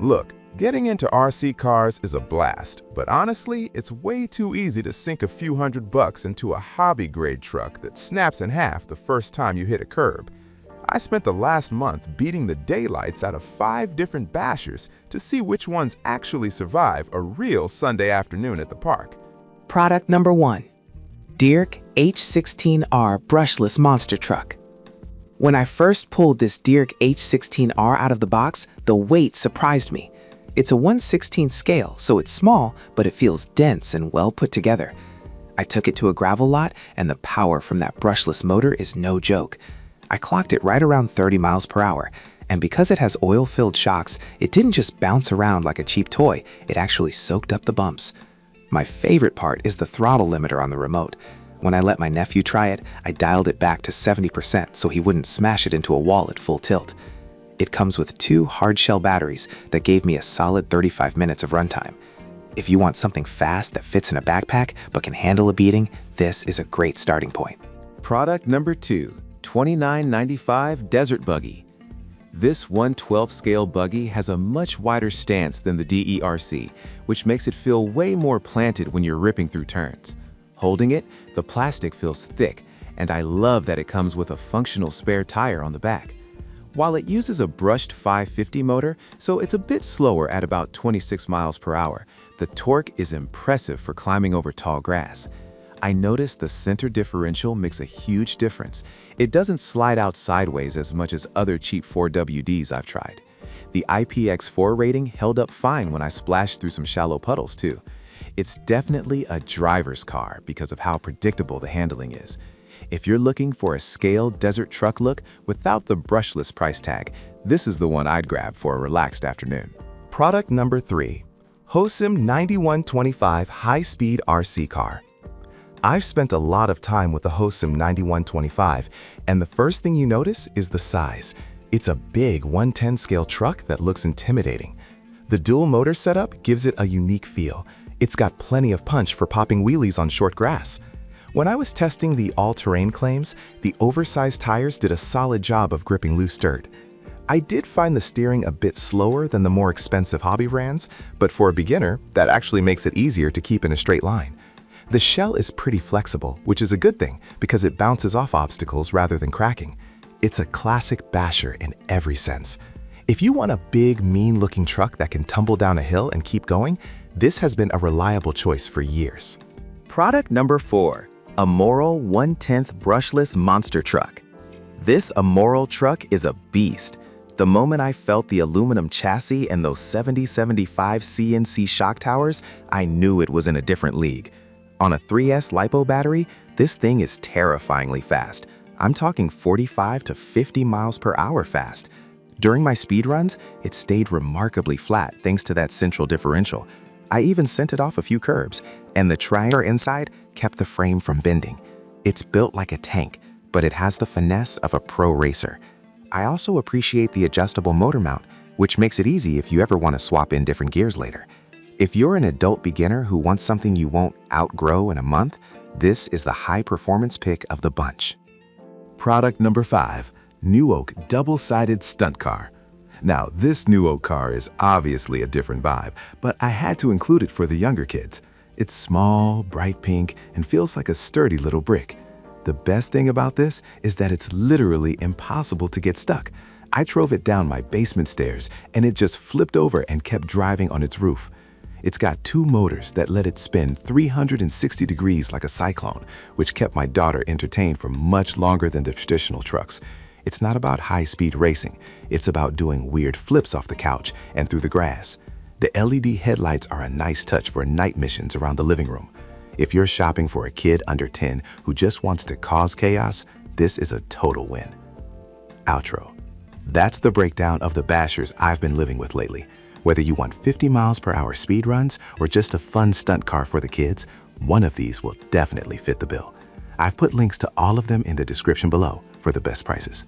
Look, getting into RC cars is a blast, but honestly, it's way too easy to sink a few $100 into a hobby-grade truck that snaps in half the first time you hit a curb. I spent the last month beating the daylights out of 5 different bashers to see which ones actually survive a real Sunday afternoon at the park. Product number 1. Dierk H16R Brushless Monster Truck. When I first pulled this Dierk H16R out of the box, the weight surprised me. It's a 1/16 scale, so it's small, but it feels dense and well put together. I took it to a gravel lot, and the power from that brushless motor is no joke. I clocked it right around 30 miles per hour, and because it has oil-filled shocks, it didn't just bounce around like a cheap toy, it actually soaked up the bumps. My favorite part is the throttle limiter on the remote. When I let my nephew try it, I dialed it back to 70% so he wouldn't smash it into a wall at full tilt. It comes with 2 hard-shell batteries that gave me a solid 35 minutes of runtime. If you want something fast that fits in a backpack but can handle a beating, this is a great starting point. Product number 2, $29.95 Desert Buggy. This 1/12 scale buggy has a much wider stance than the DERC, which makes it feel way more planted when you're ripping through turns. Holding it, the plastic feels thick, and I love that it comes with a functional spare tire on the back. While it uses a brushed 550 motor, so it's a bit slower at about 26 miles per hour, the torque is impressive for climbing over tall grass. I noticed the center differential makes a huge difference. It doesn't slide out sideways as much as other cheap 4WDs I've tried. The IPX4 rating held up fine when I splashed through some shallow puddles too. It's definitely a driver's car because of how predictable the handling is. If you're looking for a scaled desert truck look without the brushless price tag, this is the one I'd grab for a relaxed afternoon. Product number 3. Hosim 9125 High-Speed RC Car. I've spent a lot of time with the Hosim 9125, and the first thing you notice is the size. It's a big 110 scale truck that looks intimidating. The dual motor setup gives it a unique feel. It's got plenty of punch for popping wheelies on short grass. When I was testing the all-terrain claims, the oversized tires did a solid job of gripping loose dirt. I did find the steering a bit slower than the more expensive hobby brands, but for a beginner, that actually makes it easier to keep in a straight line. The shell is pretty flexible, which is a good thing because it bounces off obstacles rather than cracking. It's a classic basher in every sense. If you want a big, mean-looking truck that can tumble down a hill and keep going, this has been a reliable choice for years. Product number 4. Amoral 1/10 Brushless Monster Truck. This Amoral truck is a beast. The moment I felt the aluminum chassis and those 7075 CNC shock towers, I knew it was in a different league. On a 3S LiPo battery, this thing is terrifyingly fast. I'm talking 45 to 50 miles per hour fast. During my speed runs, it stayed remarkably flat thanks to that central differential. I even sent it off a few curbs, and the triangle inside kept the frame from bending. It's built like a tank, but it has the finesse of a pro racer. I also appreciate the adjustable motor mount, which makes it easy if you ever want to swap in different gears later. If you're an adult beginner who wants something you won't outgrow in a month, this is the high-performance pick of the bunch. Product number 5. Nuoak Double-Sided Stunt Car. Now, this Nuoak car is obviously a different vibe, but I had to include it for the younger kids. It's small, bright pink, and feels like a sturdy little brick. The best thing about this is that it's literally impossible to get stuck. I drove it down my basement stairs, and it just flipped over and kept driving on its roof. It's got 2 motors that let it spin 360 degrees like a cyclone, which kept my daughter entertained for much longer than the traditional trucks. It's not about high-speed racing. It's about doing weird flips off the couch and through the grass. The LED headlights are a nice touch for night missions around the living room. If you're shopping for a kid under 10 who just wants to cause chaos, this is a total win. Outro. That's the breakdown of the bashers I've been living with lately. Whether you want 50 miles per hour speed runs or just a fun stunt car for the kids, one of these will definitely fit the bill. I've put links to all of them in the description below for the best prices.